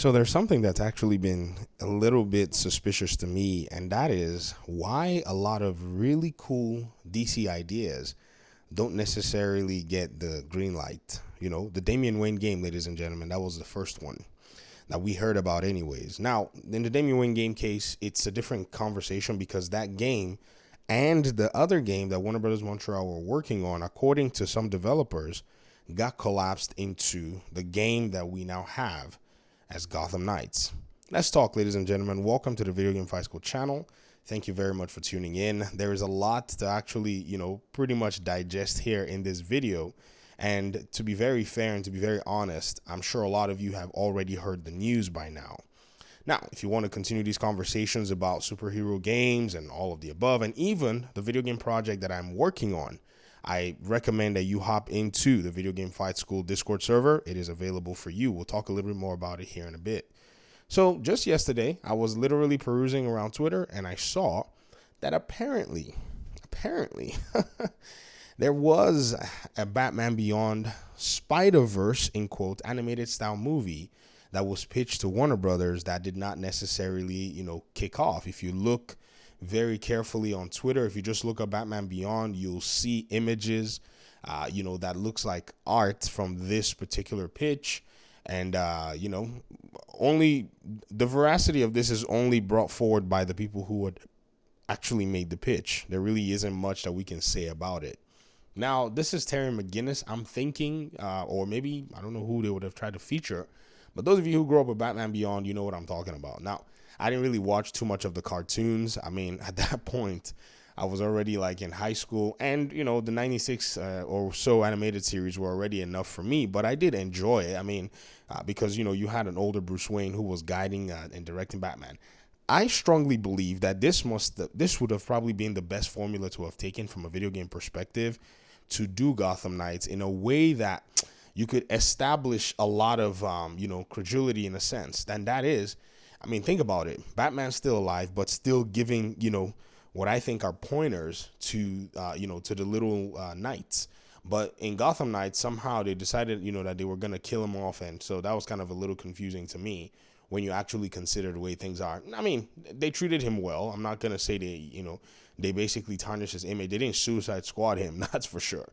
So there's something that's actually been a little bit suspicious to me, and that is why a lot of really cool DC ideas don't necessarily get the green light. The Damian Wayne game, ladies and gentlemen, that was the first one that we heard about anyways. Now, in the Damian Wayne game case, it's a different conversation because that game and the other game that Warner Brothers Montreal were working on, according to some developers, got collapsed into the game that we now have as Gotham Knights. Let's talk, ladies and gentlemen. Welcome to the Video Game Fight School channel. Thank you very much for tuning in. There is a lot to actually, pretty much digest here in this video. And to be very fair and to be very honest, I'm sure a lot of you have already heard the news by now. Now, if you want to continue these conversations about superhero games and all of the above, and even the video game project that I'm working on, I recommend that you hop into the Video Game Fight School Discord server. It is available for you. We'll talk a little bit more about it here in a bit. So just yesterday, I was literally perusing around Twitter and I saw that apparently, there was a Batman Beyond Spider-Verse, in quote, animated style movie that was pitched to Warner Brothers that did not necessarily, kick off. If you look very carefully on Twitter, if you just look up Batman Beyond, you'll see images, that looks like art from this particular pitch. And, only the veracity of this is only brought forward by the people who had actually made the pitch. There really isn't much that we can say about it. Now, this is Terry McGinnis. I'm thinking, or maybe, I don't know who they would have tried to feature, but those of you who grew up with Batman Beyond, you know what I'm talking about. Now, I didn't really watch too much of the cartoons. I mean, at that point, I was already like in high school, and the 96 or so animated series were already enough for me, but I did enjoy it. I mean, because you had an older Bruce Wayne who was guiding and directing Batman. I strongly believe that this would have probably been the best formula to have taken from a video game perspective to do Gotham Knights in a way that you could establish a lot of credulity in a sense. And that is, I mean, think about it. Batman's still alive, but still giving what I think are pointers to to the little knights. But in Gotham Knights, somehow they decided that they were gonna kill him off, and so that was kind of a little confusing to me when you actually consider the way things are. I mean, they treated him well. I'm not gonna say they basically tarnished his image. They didn't Suicide Squad him, that's for sure.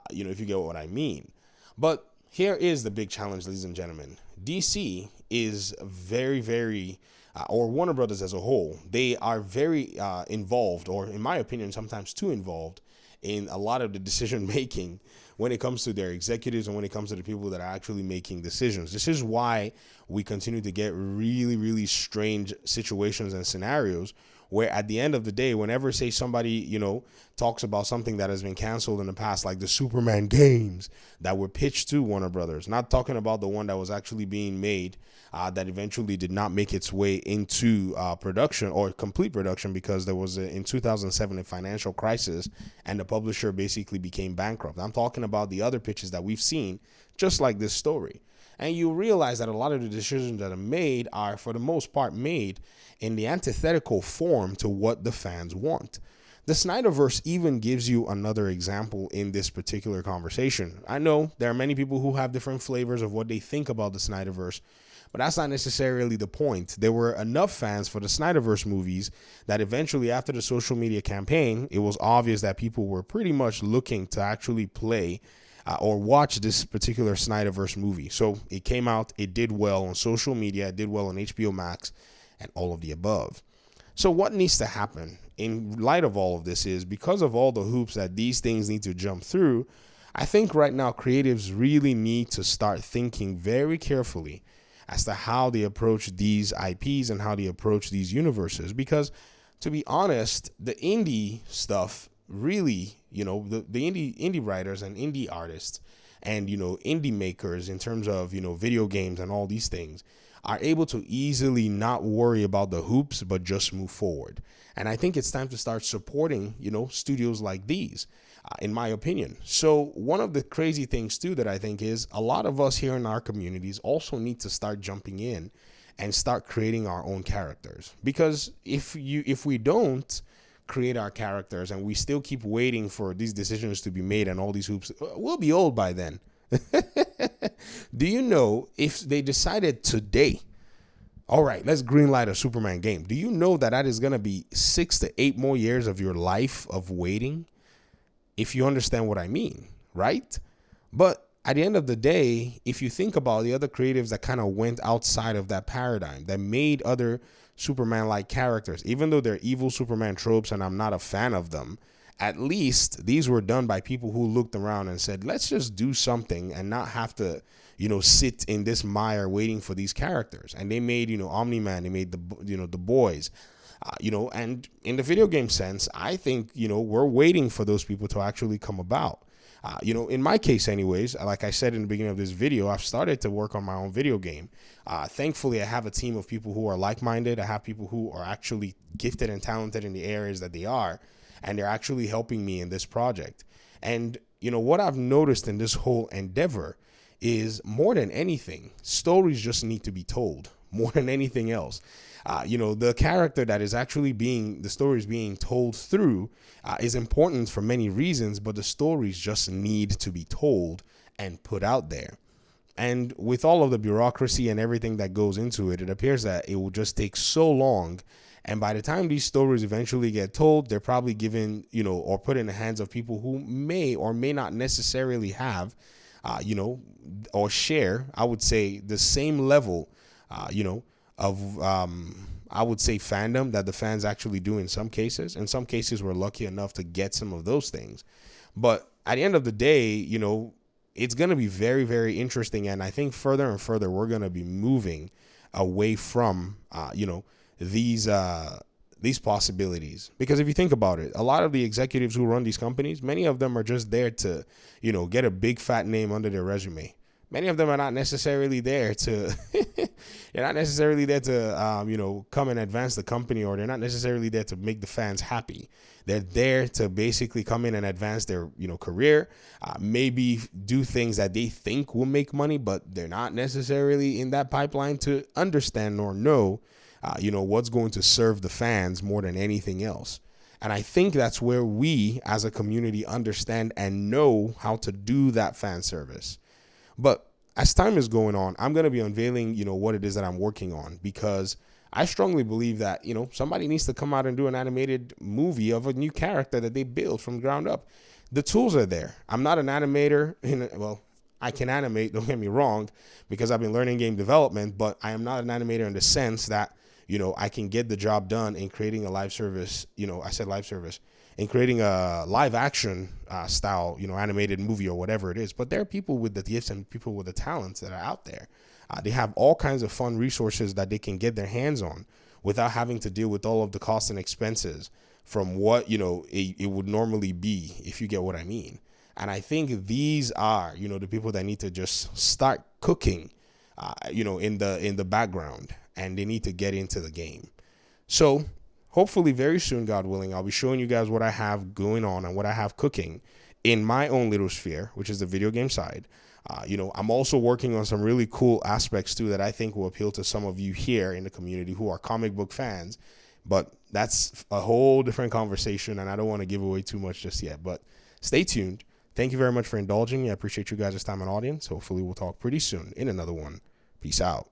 If you get what I mean. But here is the big challenge, ladies and gentlemen. DC is very, very, or Warner Brothers as a whole, they are very involved, or in my opinion, sometimes too involved in a lot of the decision making when it comes to their executives and when it comes to the people that are actually making decisions. This is why we continue to get really, really strange situations and scenarios where at the end of the day, whenever, say, somebody, talks about something that has been canceled in the past, like the Superman games that were pitched to Warner Brothers, not talking about the one that was actually being made that eventually did not make its way into production or complete production because there was, in 2007, a financial crisis and the publisher basically became bankrupt. I'm talking about the other pitches that we've seen, just like this story. And you realize that a lot of the decisions that are made are, for the most part, made in the antithetical form to what the fans want. The Snyderverse even gives you another example in this particular conversation. I know there are many people who have different flavors of what they think about the Snyderverse, but that's not necessarily the point. There were enough fans for the Snyderverse movies that eventually, after the social media campaign, it was obvious that people were pretty much looking to actually play or watch this particular Snyderverse movie. So it came out, it did well on social media, it did well on HBO Max, and all of the above. So what needs to happen in light of all of this is, because of all the hoops that these things need to jump through, I think right now creatives really need to start thinking very carefully as to how they approach these IPs and how they approach these universes. Because to be honest, the indie stuff really, the indie writers and indie artists and, indie makers in terms of, video games and all these things are able to easily not worry about the hoops, but just move forward. And I think it's time to start supporting, studios like these, in my opinion. So one of the crazy things too that I think is a lot of us here in our communities also need to start jumping in and start creating our own characters. Because if we don't create our characters and we still keep waiting for these decisions to be made and all these hoops, we'll be old by then. Do you know, if they decided today All right, let's greenlight a Superman game. Do you know that that is going to be 6 to 8 more years of your life of waiting? If you understand what I mean, right? But at the end of the day, if you think about the other creatives that kind of went outside of that paradigm, that made other Superman like characters, even though they're evil Superman tropes and I'm not a fan of them, at least these were done by people who looked around and said, let's just do something and not have to, sit in this mire waiting for these characters. And they made, Omni-Man, they made the boys. And in the video game sense, I think, we're waiting for those people to actually come about. In my case anyways, like I said in the beginning of this video, I've started to work on my own video game. Thankfully, I have a team of people who are like-minded. I have people who are actually gifted and talented in the areas that they are, and they're actually helping me in this project. And, what I've noticed in this whole endeavor is more than anything, stories just need to be told more than anything else. The character that is actually the story is being told through is important for many reasons, but the stories just need to be told and put out there. And with all of the bureaucracy and everything that goes into it, it appears that it will just take so long. And by the time these stories eventually get told, they're probably given, or put in the hands of people who may or may not necessarily have, or share, I would say, the same level, of I would say fandom that the fans actually do in some cases. In some cases, we're lucky enough to get some of those things. But at the end of the day, it's going to be very, very interesting. And I think further and further, we're going to be moving away from, these possibilities. Because if you think about it, a lot of the executives who run these companies, many of them are just there to, get a big fat name under their resume. Many of them are not necessarily there to, they're not necessarily there to, come and advance the company, or they're not necessarily there to make the fans happy. They're there to basically come in and advance their, career, maybe do things that they think will make money, but they're not necessarily in that pipeline to understand or know, what's going to serve the fans more than anything else. And I think that's where we as a community understand and know how to do that fan service. But as time is going on, I'm going to be unveiling, what it is that I'm working on, because I strongly believe that, somebody needs to come out and do an animated movie of a new character that they build from the ground up. The tools are there. I'm not an animator. I can animate, don't get me wrong, because I've been learning game development, but I am not an animator in the sense that, I can get the job done in creating a live service. I said live service. In creating a live action style, animated movie or whatever it is. But there are people with the gifts and people with the talents that are out there. They have all kinds of fun resources that they can get their hands on without having to deal with all of the costs and expenses from what, it would normally be, if you get what I mean. And I think these are, the people that need to just start cooking, in the background, and they need to get into the game. So hopefully very soon, God willing, I'll be showing you guys what I have going on and what I have cooking in my own little sphere, which is the video game side. I'm also working on some really cool aspects too that I think will appeal to some of you here in the community who are comic book fans. But that's a whole different conversation, and I don't want to give away too much just yet. But stay tuned. Thank you very much for indulging me. I appreciate you guys' time and audience. Hopefully we'll talk pretty soon in another one. Peace out.